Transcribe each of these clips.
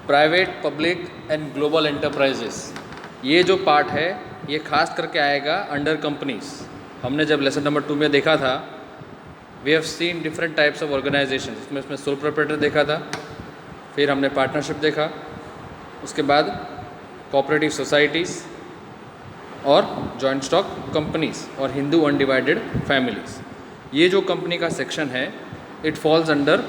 Private, public and global enterprises, ये जो part है ये खास करके आएगा अंडर कंपनीज। हमने जब लेसन नंबर 2 में देखा था, we have seen different types of organisation. इसमें सोल प्रोप्राइटर देखा था, फिर हमने पार्टनरशिप देखा, उसके बाद कोऑपरेटिव सोसाइटीज़ और जॉइंट स्टॉक कंपनीज और हिंदू अनडिवाइडेड फैमिलीज़। ये जो कंपनी का सेक्शन है, it falls under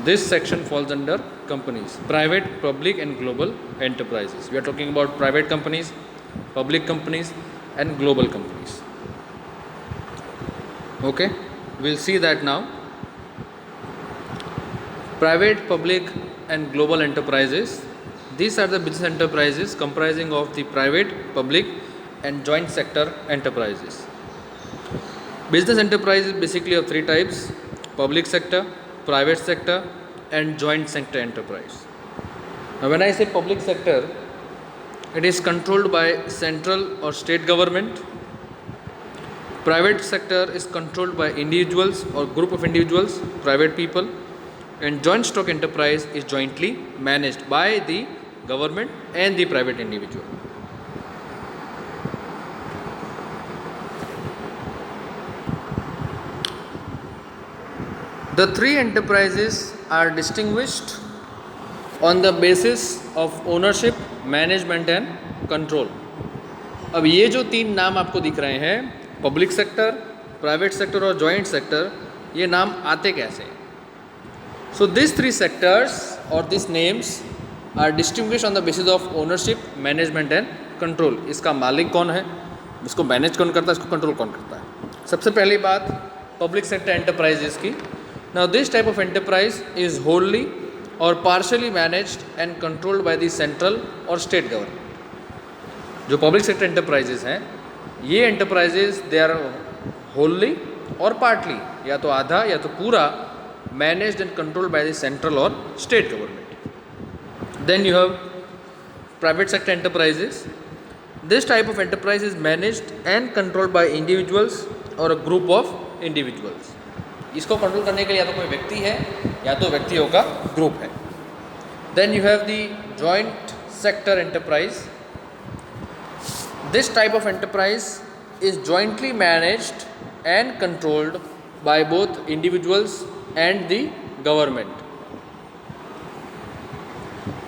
this section falls under companies, private, public and global enterprises. We are talking about private companies, public companies and global companies. Okay, we'll see that now. Private, public and global enterprises, these are the business enterprises comprising of the private, public and joint sector enterprises. Business enterprise is basically of three types: public sector, private sector and joint sector enterprise. Now when I say public sector, it is controlled by central or state government. Private sector is controlled by individuals or group of individuals, private people, and joint stock enterprise is jointly managed by the government and the private individual. The three enterprises are distinguished on the basis of ownership, management and control. अब ये जो तीन नाम आपको दिख रहे हैं, public sector, private sector और जॉइंट सेक्टर, ये नाम आते कैसे? सो दिस थ्री सेक्टर्स और this names are distinguished on the basis of ownership, management and control. इसका मालिक कौन है, इसको मैनेज कौन करता है, इसको कंट्रोल कौन करता है? सबसे पहली बात पब्लिक सेक्टर एंटरप्राइजेस की। Now this type of enterprise is wholly or partially managed and controlled by the central or state government. जो public sector enterprises हैं, ये enterprises they are wholly और partly, या तो आधा या तो पूरा managed and controlled by the central or state government. Then you have private sector enterprises. This type of enterprise is managed and controlled by individuals or a group of individuals. इसको control करने के लिए या तो कोई व्यक्ति है या तो व्यक्तियों का ग्रुप है। Then you have the joint sector enterprise. This type of enterprise is jointly managed and controlled by both individuals and the government.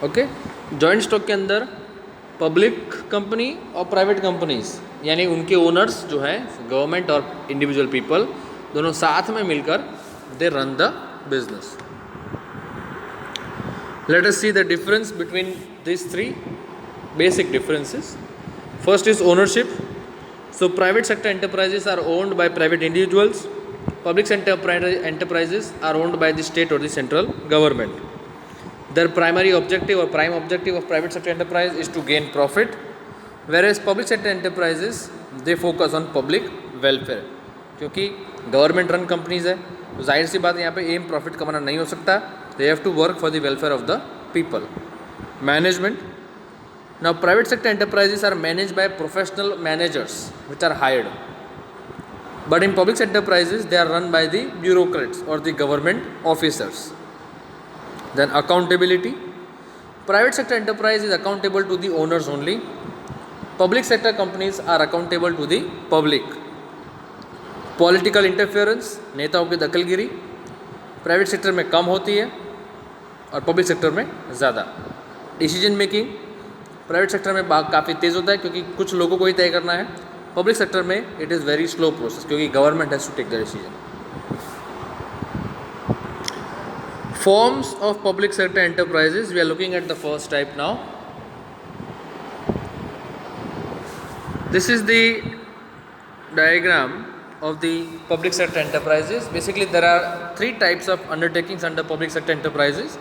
Okay, joint stock के अंदर पब्लिक कंपनी और प्राइवेट कंपनीज यानी उनके ओनर्स जो हैं government और individual people, दोनों साथ में मिलकर they run the business. Let us see the difference between this three basic differences. First is ownership. So private sector enterprises are owned by private individuals, public sector enterprises are owned by the state और the central government. Their primary objective और prime objective of private sector enterprise is to gain profit, where public sector enterprises they focus on public welfare. क्योंकि government run companies है तो जाहिर सी बात यहाँ पे M profit कमाना नहीं हो सकता, they have to work for the welfare of the people. Management. Now private sector enterprises are manage by professional managers which are hired, but in public enterprises they are run by the bureaucrats और the government officers. Then accountability. Private sector enterprise is accountable to the owners only, public sector companies are accountable to the public. Political interference, नेताओं की दखलगिरी private sector में कम होती है और public sector में ज़्यादा। Decision making private sector में काफ़ी तेज़ होता है क्योंकि कुछ लोगों को ही तय करना है, पब्लिक सेक्टर में it is very slow process क्योंकि government has to take the decision. Forms of public sector enterprises, we are looking at the first type now. This is the diagram of the public sector enterprises. Basically there are three types of undertakings under public sector enterprises.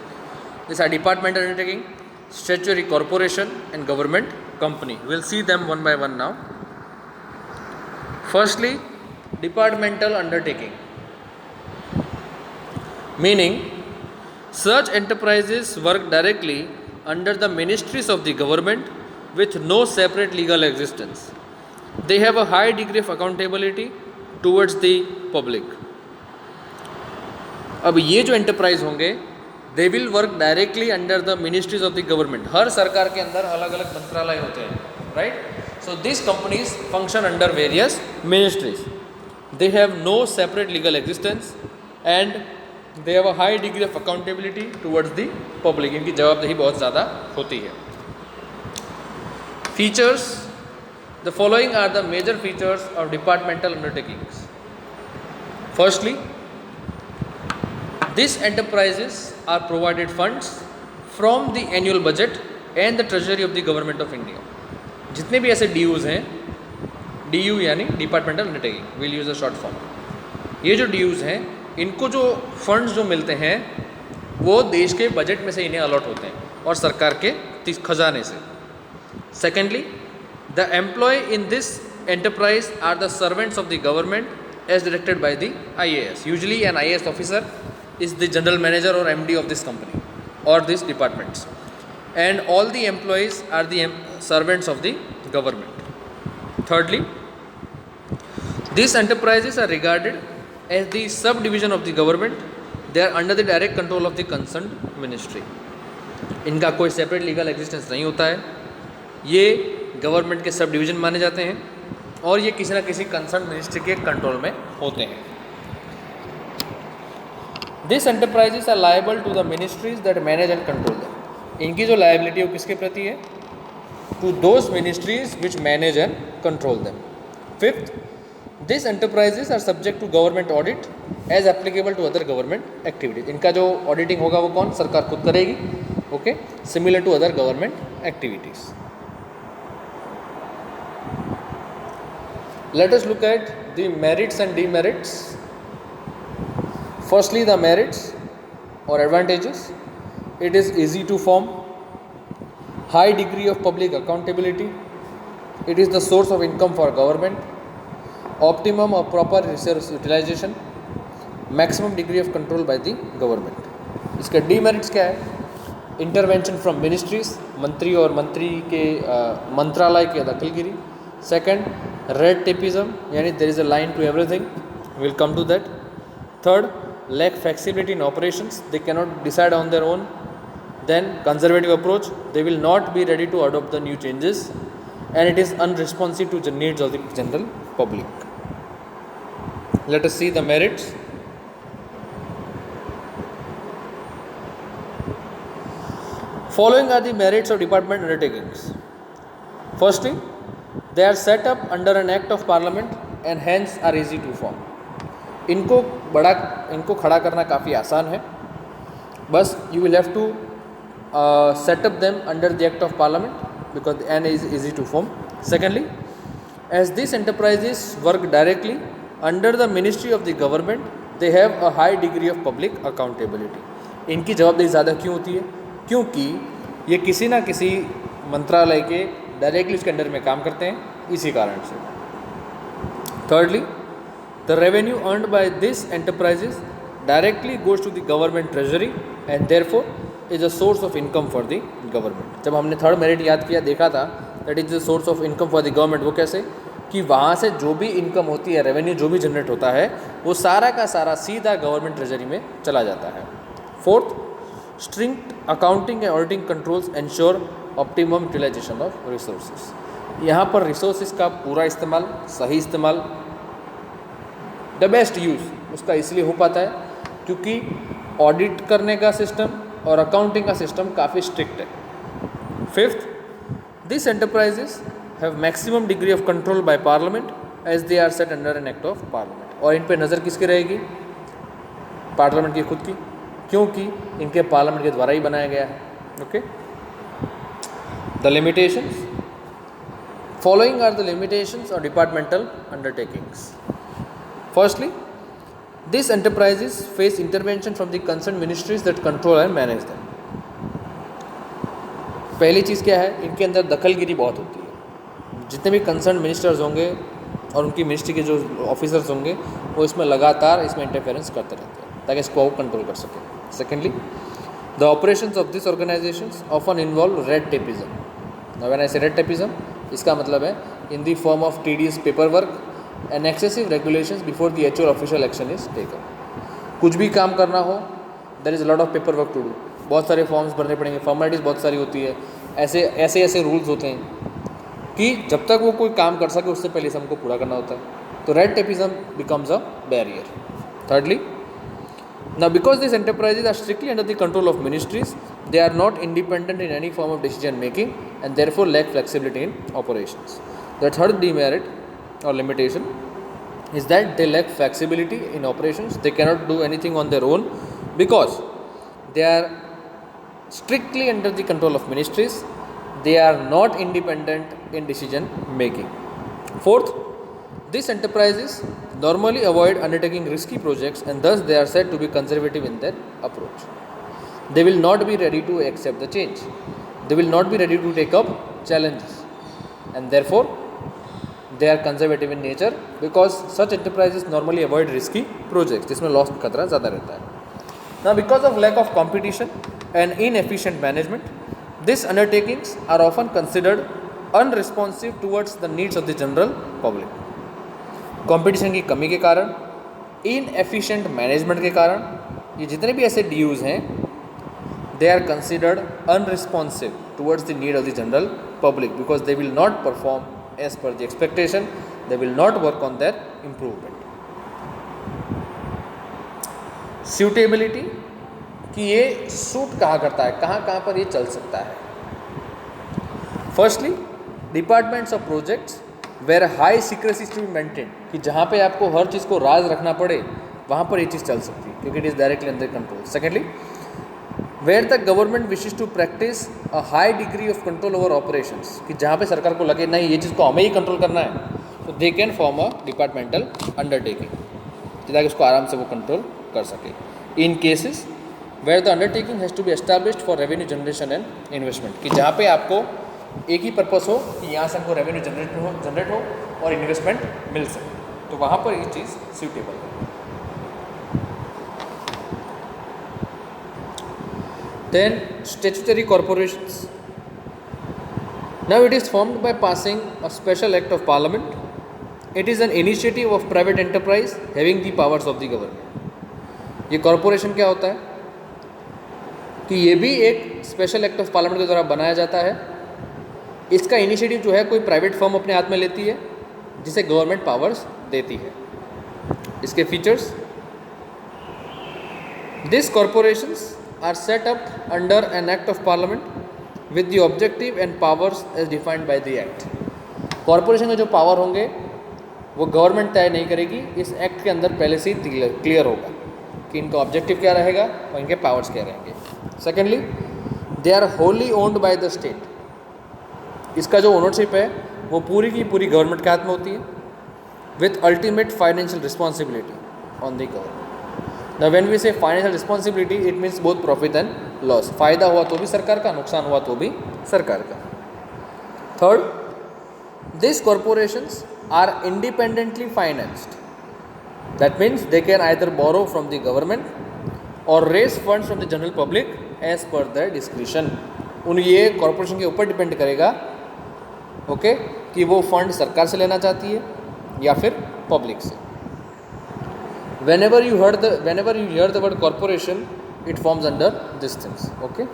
These are departmental undertaking, statutory corporation and government company. We'll see them one by one now. Firstly, departmental undertaking, meaning such enterprises work directly under the ministries of the government with no separate legal existence. They have a high degree of accountability towards the public. अब ये जो enterprise होंगे they will work directly under the ministries of the government. हर सरकार के अंदर अलग अलग मंत्रालय होते हैं, right. So this companies function under various ministries. They have no separate legal existence and they have a high degree of accountability towards the public. इनकी जवाबदेही बहुत ज़्यादा होती है. Features. The following are the major features of departmental undertakings. Firstly, these enterprises are provided funds from the annual budget and the treasury of the government of India. जितने भी ऐसे DUs हैं, DU यानी departmental undertaking, will use a short form. ये जो DUs हैं, इनको जो फंड्स जो मिलते हैं वो देश के बजट में से इन्हें अलॉट होते हैं और सरकार के खजाने से. Secondly, the employ in this enterprise are the servants of the government as directed by the IAS. Usually an IAS officer is the general manager or MD of this company or these departments, and all the employees are the servants of the government. Thirdly, these enterprises are regarded as the subdivision of the government. They are under the direct control of the concerned ministry. इनका कोई separate legal existence नहीं होता है. ये government के sub division माने जाते हैं और ये किसी न किसी कंसर्न मिनिस्ट्री के कंट्रोल में होते हैं. This enterprises are liable to the ministries that manage and control them. इनकी जो लायबिलिटी है वो किसके प्रति है? To those ministries which manage and control them. Fifth, this enterprises are subject to government audit as applicable to other government activities. इनका जो auditing होगा वो कौन? सरकार खुद करेगी. Okay, similar to other government activities. Let us look at the merits and demerits. Firstly, the merits or advantages. It is easy to form, high degree of public accountability, it is the source of income for government, optimum or proper resource utilization, maximum degree of control by the government. इसके demerits क्या है? Intervention from ministries, मंत्री और मंत्री के मंत्रालय की दखलगिरी. Second, red tapeism, यानी there is a line to everything. We'll come to that. Third, lack flexibility in operations. They cannot decide on their own. Then conservative approach. They will not be ready to adopt the new changes, and it is unresponsive to the needs of the general public. Let us see the merits. Following are the merits of department undertakings. Firstly, they are set up under an act of parliament and hence are easy to form. इनको खड़ा करना काफ़ी आसान है. बस you will have to set up them under the act of parliament because and is easy to form. Secondly, as these enterprises work directly under the ministry of the government, they have a high degree of public accountability. इनकी जवाबदेही ज़्यादा क्यों होती है? क्योंकि ये किसी ना किसी मंत्रालय के डायरेक्टली उसके अंडर में काम करते हैं, इसी कारण से. Thirdly, the revenue earned by these enterprises directly goes to the government treasury and therefore is a source of income for the government. जब हमने थर्ड मेरिट याद किया, देखा था that is the source of income for the government. वो कैसे? कि वहाँ से जो भी इनकम होती है, रेवेन्यू जो भी जनरेट होता है, वो सारा का सारा सीधा गवर्नमेंट ट्रेजरी में चला जाता है. Fourth, strict accounting and auditing controls ensure optimum utilisation of resources. यहाँ पर रिसोर्सेज का पूरा इस्तेमाल, सही इस्तेमाल, द बेस्ट यूज़ उसका इसलिए हो पाता है क्योंकि ऑडिट करने का सिस्टम और अकाउंटिंग का सिस्टम काफ़ी स्ट्रिक्ट है. Fifth, this enterprises have maximum degree of control by parliament as they are set under an act of parliament. और इन पर नज़र किसकी रहेगी? पार्लियामेंट की खुद की, क्योंकि इनके पार्लियामेंट के द्वारा ही बनाया गया है. Okay. The limitations. Following are the limitations of departmental undertakings. Firstly, these enterprises face intervention from the concerned ministries that control and manage them. पहली चीज़ क्या है? इनके अंदर दखलगिरी बहुत होती है. जितने भी कंसर्न मिनिस्टर्स होंगे और उनकी मिनिस्ट्री के जो ऑफिसर्स होंगे वो इसमें लगातार इसमें इंटरफेरेंस करते रहते हैं ताकि इसको कंट्रोल कर सकें. Secondly, the operations of this organisations often involve red tapism. Now when I say red tapism, इसका मतलब है in the form of tedious paper work and excessive regulations before the actual official action is taken. कुछ भी काम करना हो, there is a lot of paper work to do, बहुत सारे फॉर्म्स भरने पड़ेंगे, फॉर्मेलिटीज़ बहुत सारी होती है, ऐसे रूल्स होते हैं कि जब तक वो कोई काम कर सके उससे पहले से हमको पूरा करना होता है. तो red tapism becomes a barrier. Thirdly, now because these enterprises are strictly under the control of ministries, they are not independent in any form of decision making and therefore lack flexibility in operations. The third demerit or limitation is that they lack flexibility in operations. They cannot do anything on their own because they are strictly under the control of ministries. They are not independent in decision making. Fourth, these enterprises normally avoid undertaking risky projects and thus they are said to be conservative in their approach. They will not be ready to accept the change. They will not be ready to take up challenges and therefore they are conservative in nature because such enterprises normally avoid risky projects जिसमें loss का खतरा ज़्यादा रहता है. Now because of lack of competition and inefficient management, these undertakings are often considered unresponsive towards the needs of the general public. Competition की कमी के कारण, इनएफिशिएंट मैनेजमेंट के कारण ये जितने भी ऐसे ड्यूज़ हैं they are considered unresponsive towards the need of the general public because they will not perform as per the expectation, they will not work on their improvement. Suitability कि ये सूट कहाँ करता है, कहाँ पर ये चल सकता है. Firstly departments of projects where high secrecy to be maintain कि जहाँ पे आपको हर चीज़ को राज रखना पड़े वहाँ पर ये चीज़ चल सकती है क्योंकि it is directly under control. Secondly where the government wishes to practise a high degree of control over operations कि जहाँ पे सरकार को लगे नहीं ये चीज़ को हमें ही कंट्रोल करना है तो they can form a departmental undertaking ताकि उसको आराम से वो कंट्रोल कर सके. In cases where the undertaking has to be established for revenue generation and investment कि जहाँ पे आपको एक ही पर्पस हो कि यहाँ से हमको रेवेन्यू जनरेट हो और इन्वेस्टमेंट मिल सके, तो वहाँ पर ये चीज़ सूटेबल है. Then statutory corporations. Now it is formed by passing a special act of parliament. It is an initiative of private enterprise having the powers of the government. ये कॉर्पोरेशन क्या होता है कि ये भी एक स्पेशल एक्ट ऑफ पार्लियामेंट के द्वारा बनाया जाता है. इसका इनिशिएटिव जो है कोई प्राइवेट फर्म अपने हाथ में लेती है जिसे गवर्नमेंट पावर्स देती है. इसके features, this corporations are set up under an act of parliament with the objective and powers as defined by the act. Corporation के जो पावर होंगे वो गवर्नमेंट तय नहीं करेगी, इस एक्ट के अंदर पहले से ही क्लियर होगा कि इनका ऑब्जेक्टिव क्या रहेगा और इनके पावर्स क्या रहेंगे. Secondly they are wholly owned by the state. इसका जो ओनरशिप है वो पूरी की पूरी गवर्नमेंट के हाथ में होती है with ultimate financial responsibility on the government. Now when we say financial responsibility it means both profit and loss. फ़ायदा हुआ तो भी सरकार का, नुकसान हुआ तो भी सरकार का. Third, this corporations are independently financed. That means they can either borrow from the government और raise funds from the general public as per their discretion. उन ये कॉर्पोरेशन के ऊपर डिपेंड करेगा ओके कि वो फंड सरकार से लेना चाहती है या फिर पब्लिक से. whenever you hear the word corporation it forms under these things. Okay.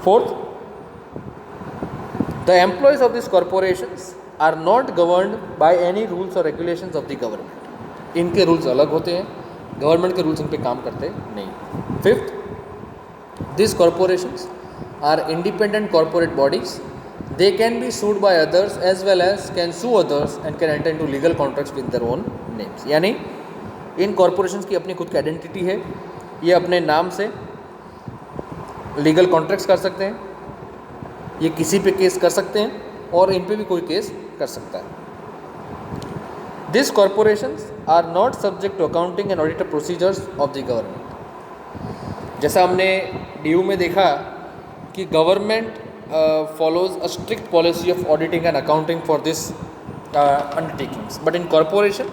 Fourth, the employees of these corporations are not governed by any rules or regulations of the government. इनके rules अलग होते हैं, government के rules in पे काम करते नहीं. Fifth, these corporations are independent corporate bodies. They can be sued by others as well as can sue others and can enter into legal contracts with their own names. यानी इन corporations की अपनी खुद की identity है, ये अपने नाम से लीगल कॉन्ट्रैक्ट्स कर सकते हैं, ये किसी पे केस कर सकते हैं और इन पे भी कोई केस कर सकता है. These corporations are not subject to accounting and auditor procedures of the government. जैसा हमने ड्यू में देखा कि government follows a strict policy of auditing and accounting for this undertakings, but in corporation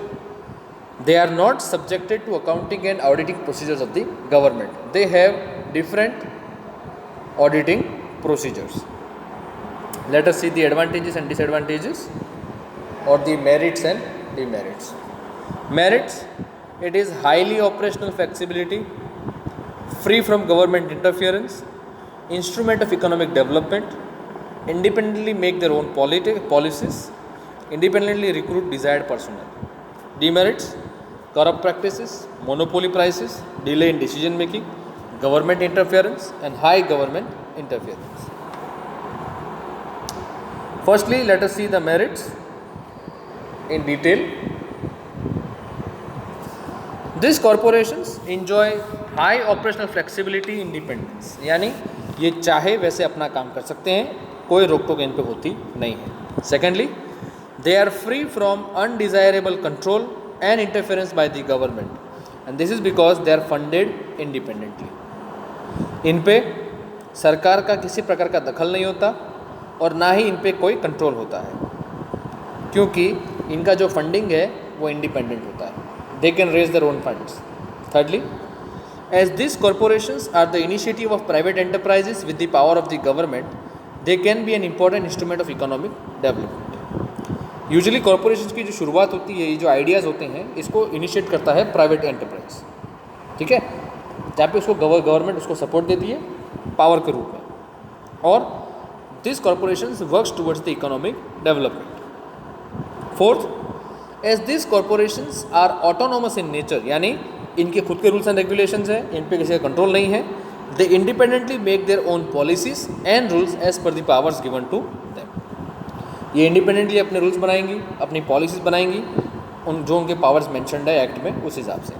they are not subjected to accounting and auditing procedures of the government. They have different auditing procedures. Let us see the advantages and disadvantages or the merits and demerits. Merits, it is highly operational flexibility free from government interference, instrument of economic development, independently make their own policies, independently recruit desired personnel. Demerits: corrupt practices, monopoly prices, delay in decision making, government interference, and high government interference. Firstly, let us see the merits in detail. These corporations enjoy high operational flexibility, independence, यानी ये चाहे वैसे अपना काम कर सकते हैं, कोई रोक टोक इन पे होती नहीं है. Secondly, they are free from undesirable control and interference by the government, and this is because they are funded independently. इन पे सरकार का किसी प्रकार का दखल नहीं होता और ना ही इन पे कोई कंट्रोल होता है, क्योंकि इनका जो फंडिंग है वो इंडिपेंडेंट होता है. They can raise their own funds. Thirdly, as these corporations are the initiative of private enterprises with the power of the government, they can be an important instrument of economic development. Usually corporations की जो शुरुआत होती है, ये जो ideas होते हैं, इसको इनिशिएट करता है प्राइवेट एंटरप्राइज. ठीक है, जहाँ पे उसको गवर्नमेंट उसको सपोर्ट देती है पावर के रूप में, और this corporations works towards the economic development. Fourth, as this corporations are autonomous in nature, यानी इनके खुद के रूल्स एंड रेगुलेशंस हैं, इन पे किसी का कंट्रोल नहीं है. They independently make their own policies and rules as per the powers given to them. ये इंडिपेंडेंटली अपने रूल्स बनाएंगी, अपनी पॉलिसीज बनाएंगी, उन जो उनके पावर्स मेंशन्ड है एक्ट में उस हिसाब से.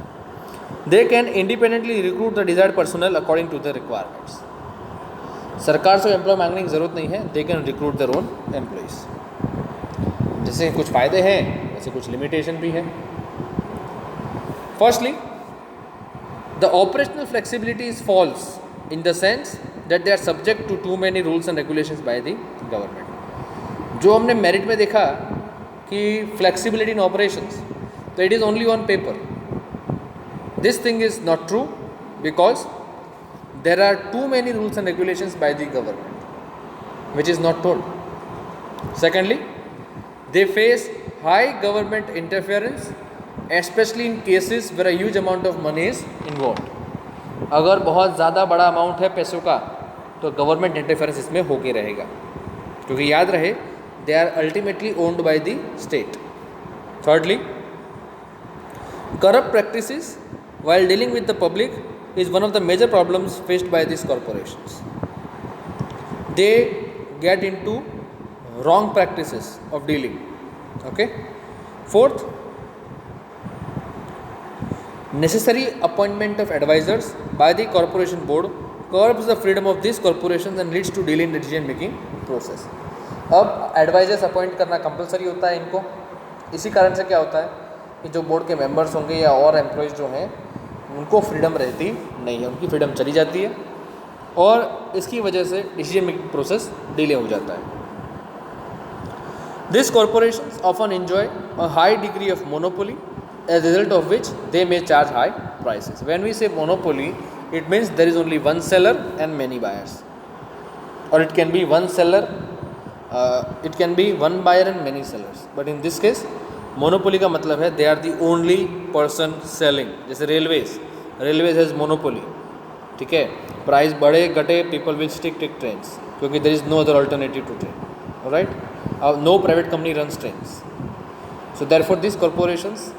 They can independently recruit the desired personnel according to the requirements. सरकार से एम्प्लॉय मांगने की ज़रूरत नहीं है, they can recruit their own employees. जैसे कुछ फ़ायदे हैं वैसे कुछ लिमिटेशन भी है. Firstly, the operational flexibility is false in the sense that they are subject to too many rules and regulations by the government. जो हमने मेरिट में देखा कि फ्लेक्सिबिलिटी इन ऑपरेशंस, तो it is only on paper. This thing is not true because there are too many rules and regulations by the government, which is not told. Secondly, they face high government interference, especially in cases where a huge amount of money is involved. अगर बहुत ज़्यादा बड़ा amount है पैसों का तो government interference इसमें होके रहेगा, क्योंकि याद रहे they are ultimately owned by the state. Thirdly, corrupt practices while dealing with the public is one of the major problems faced by these corporations. They get into wrong practices of dealing. Okay. Fourth, necessary appointment of advisors by the corporation board curbs the freedom of these corporations and leads to delay in decision making process. अब advisers appoint करना compulsory होता है इनको. इसी कारण से क्या होता है कि जो बोर्ड के मेंबर्स होंगे या और एम्प्लॉयज़ जो हैं उनको फ्रीडम रहती नहीं है, उनकी फ्रीडम चली जाती है और इसकी वजह से डिसीजन मेकिंग प्रोसेस डिले हो जाता है. This corporations often enjoy a high degree of monopoly as result of which they may charge high prices. When we say monopoly, it means there is only one seller and many buyers, और it can be one seller, it can be one buyer and many sellers. But in this case monopoly का मतलब है they are the only person selling. जैसे railways has monopoly. ठीक है, price बढ़े घटे people will stick take trains, क्योंकि there is no other alternative to train. Right, no private company runs trains. So therefore this corporations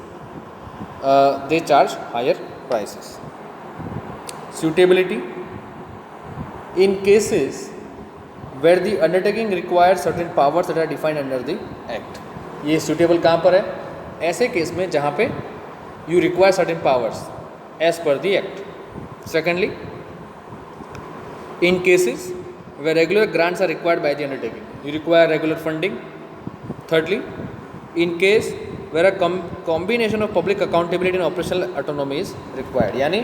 they charge higher prices. Suitability, in cases where the undertaking requires certain powers that are defined under the act. ये suitable कहाँ पर है? ऐसे case में जहाँ पे you require certain powers as per the act. Secondly, in cases where regular grants are required by the undertaking, you require regular funding. Thirdly, in case where a combination of public accountability and operational autonomy is required. यानी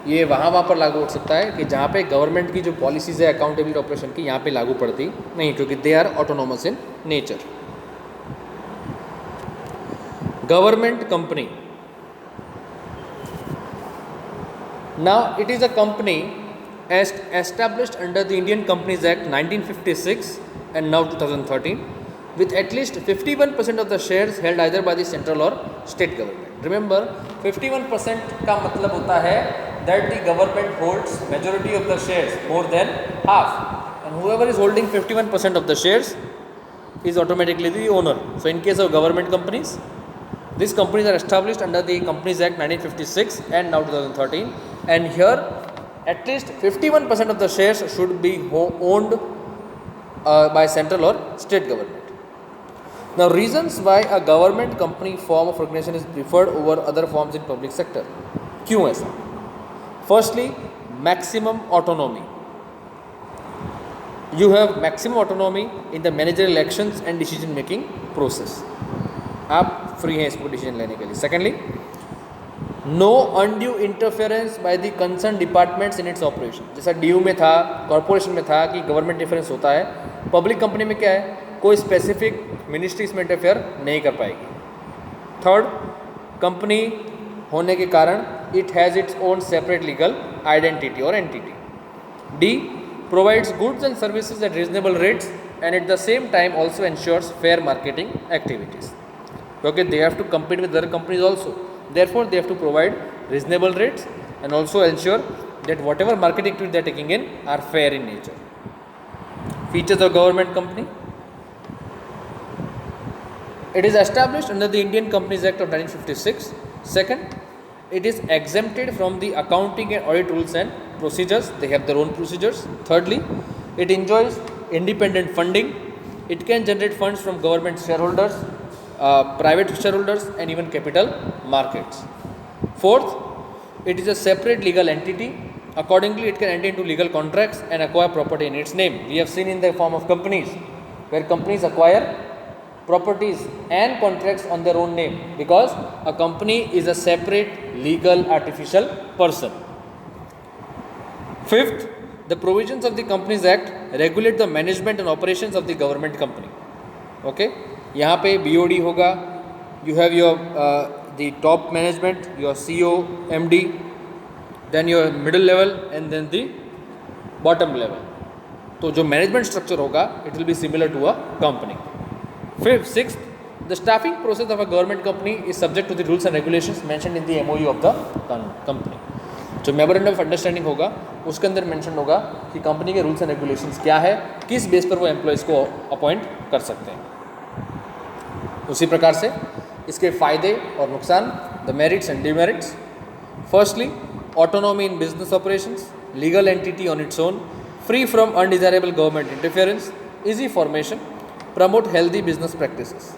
ये वहाँ पर लागू हो सकता है कि जहाँ पे गवर्नमेंट की जो पॉलिसीज़ है अकाउंटेबिलिटी ऑपरेशन की, यहाँ पे लागू पड़ती नहीं, क्योंकि they are autonomous in nature. Government company, now it is a company established under the Indian Companies Act 1956 and now 2013 with at least 51% of the shares held either by the central or state government. Remember, 51% का मतलब होता है that the government holds majority of the shares, more than half, and whoever is holding 51% of the shares is automatically the owner. So in case of government companies, these companies are established under the Companies Act 1956 and now 2013, and here at least 51% of the shares should be owned by central or state government. Now, reasons why a government company form of organization is preferred over other forms in public sector. क्यों ऐसा? Firstly, maximum autonomy. You have maximum autonomy in the managerial elections and decision making process. आप free हैं इसको decision लेने के लिए. Secondly, no undue interference by the concern departments in its operation. जैसा ड्यू में था, कॉरपोरेशन में था कि गवर्नमेंट इंटरफेरेंस होता है, पब्लिक कंपनी में क्या है, कोई स्पेसिफिक मिनिस्ट्री इसमें इंटरफेयर नहीं कर पाएगी. थर्ड, कंपनी होने के कारण it has its own separate legal identity और entity. D, provides goods and services at reasonable rates and at the same time also ensures fair marketing activities, क्योंकि they have to compete with other companies also. Therefore, they have to provide reasonable rates and also ensure that whatever market activity they are taking in are fair in nature. Features of government company. It is established under the Indian Companies Act of 1956. Second, it is exempted from the accounting and audit rules and procedures. They have their own procedures. Thirdly, it enjoys independent funding. It can generate funds from government shareholders, private shareholders and even capital markets. Fourth, it is a separate legal entity. Accordingly, it can enter into legal contracts and acquire property in its name. We have seen in the form of companies, where companies acquire properties and contracts on their own name, because a company is a separate legal artificial person. Fifth, the provisions of the Companies Act regulate the management and operations of the government company. Okay, यहाँ पे BOD होगा, you have your the top management, your CEO, MD, then your middle level and then the bottom level. तो जो management structure होगा, it will be similar to a company. Sixth, the staffing process of a government company is subject to the rules and regulations mentioned in the MOU of the company. जो memorandum of understanding होगा, उसके अंदर mention होगा कि company के rules and regulations क्या है, किस बेस पर वो एम्प्लॉयज़ को अपॉइंट कर सकते हैं. उसी प्रकार से इसके फ़ायदे और नुकसान, the merits and demerits. Firstly, autonomy in business operations, legal entity on its own, free from undesirable government interference, easy formation, promote healthy business practices.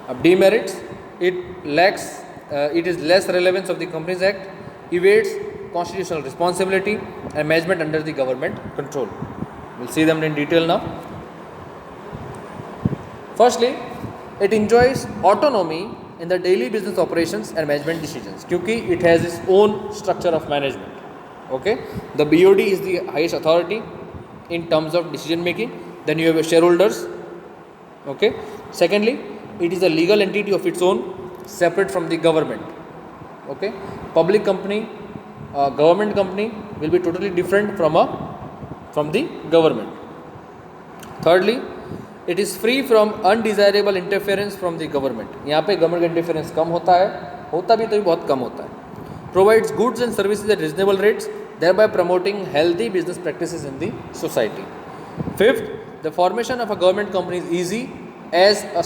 अब demerits, it is less relevance of the companies act, evades constitutional responsibility and management under the government control. We'll see them in detail now. Firstly, it enjoys autonomy in the daily business operations and management decisions, क्योंकि it has its own structure of management. Okay, the BOD is the highest authority in terms of decision making. Then you have your shareholders. Okay, secondly, it is a legal entity of its own, separate from the government. Okay, public company, government company will be totally different from the government. Thirdly, it is free from undesirable interference from the government. यहाँ पे government interference कम होता है, होता भी तो भी बहुत कम होता है. Provides goods and services at reasonable rates, thereby promoting healthy business practices in the society. Fifth, the formation of a government company is easy as a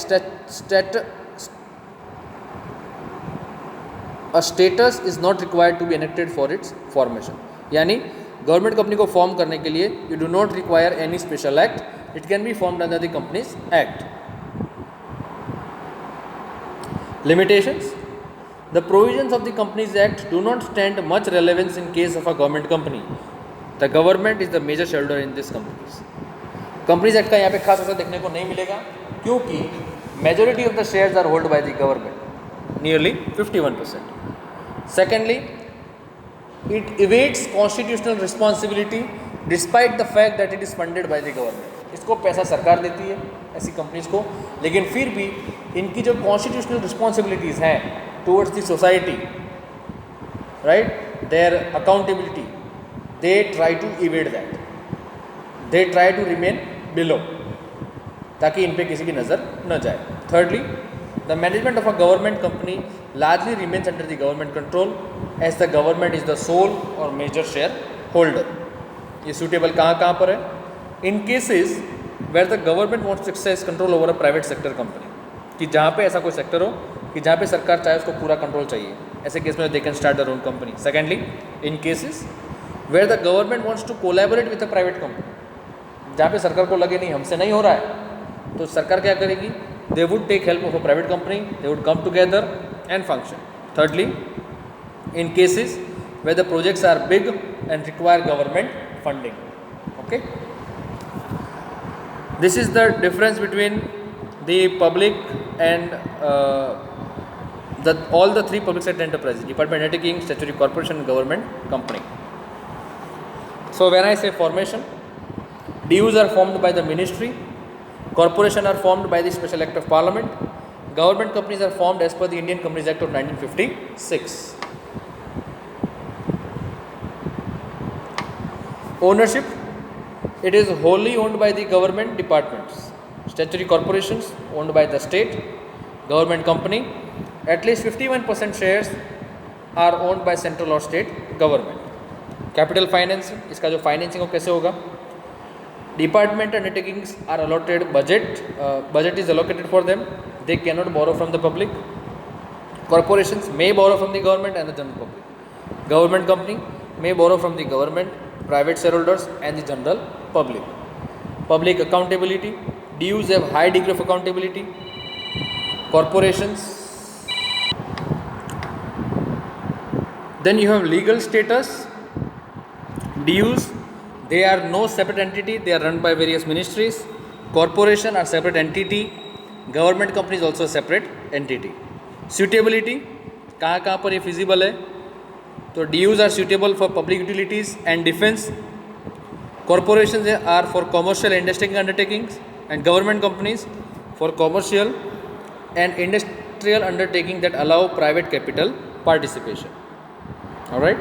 status is not required to be enacted for its formation. यानी government company को form करने के लिए you do not require any special act. It can be formed under the Companies Act. Limitations. The provisions of the Companies Act do not stand much relevance in case of a government company. The government is the major shareholder in these companies. Companies Act का यहाँ पे खास असर देखने को नहीं मिलेगा, क्योंकि majority of the shares are held by the government, nearly 51%. Secondly, it evades constitutional responsibility despite the fact that it is funded by the government. इसको पैसा सरकार देती है ऐसी कंपनीज को, लेकिन फिर भी इनकी जो कॉन्स्टिट्यूशनल रिस्पॉन्सिबिलिटीज़ हैं towards the society, right, their accountability, they try to evade that, they try to remain below, ताकि इन पे किसी की नज़र न जाए. Thirdly, The management of a government company largely remains under the government control as the government is the sole or major shareholder. ये suitable कहाँ पर है? In cases where the government wants to exercise control over a private sector company, कि जहाँ पे ऐसा कोई sector हो कि जहाँ पे सरकार चाहे उसको पूरा कंट्रोल चाहिए, ऐसे केस में they can start their own company. Secondly, in cases where the government wants to collaborate with a private company, जहाँ पे सरकार को लगे नहीं हमसे नहीं हो रहा है, तो सरकार क्या करेगी? They would take help of a private company, they would come together and function. Thirdly, in cases where the projects are big and require government funding. Okay, this is the difference between the public and all the three public sector enterprises: department, undertaking, statutory corporation, and government company. So when I say formation, DUs are formed by the ministry, corporation are formed by the special act of parliament, government companies are formed as per the Indian Companies Act of 1956. Ownership, it is wholly owned by the government departments. Statutory corporations owned by the state, government company, at least 51% shares are owned by central or state government. Capital financing, इसका जो financing हो कैसे होगा? Department undertakings are allotted budget is allocated for them. They cannot borrow from the public. Corporations may borrow from the government and the general public. Government company may borrow from the government, private shareholders and the general public. Public accountability, DUs have high degree of accountability. Corporations. Then you have legal status. DUs, they are no separate entity, they are run by various ministries. Corporation are separate entity. Government company is also a separate entity. Suitability, कहाँ पर ये feasible है? तो DUs are suitable for public utilities and defense. Corporations are for commercial and industrial undertakings, and government companies for commercial and industrial undertaking that allow private capital participation. All right.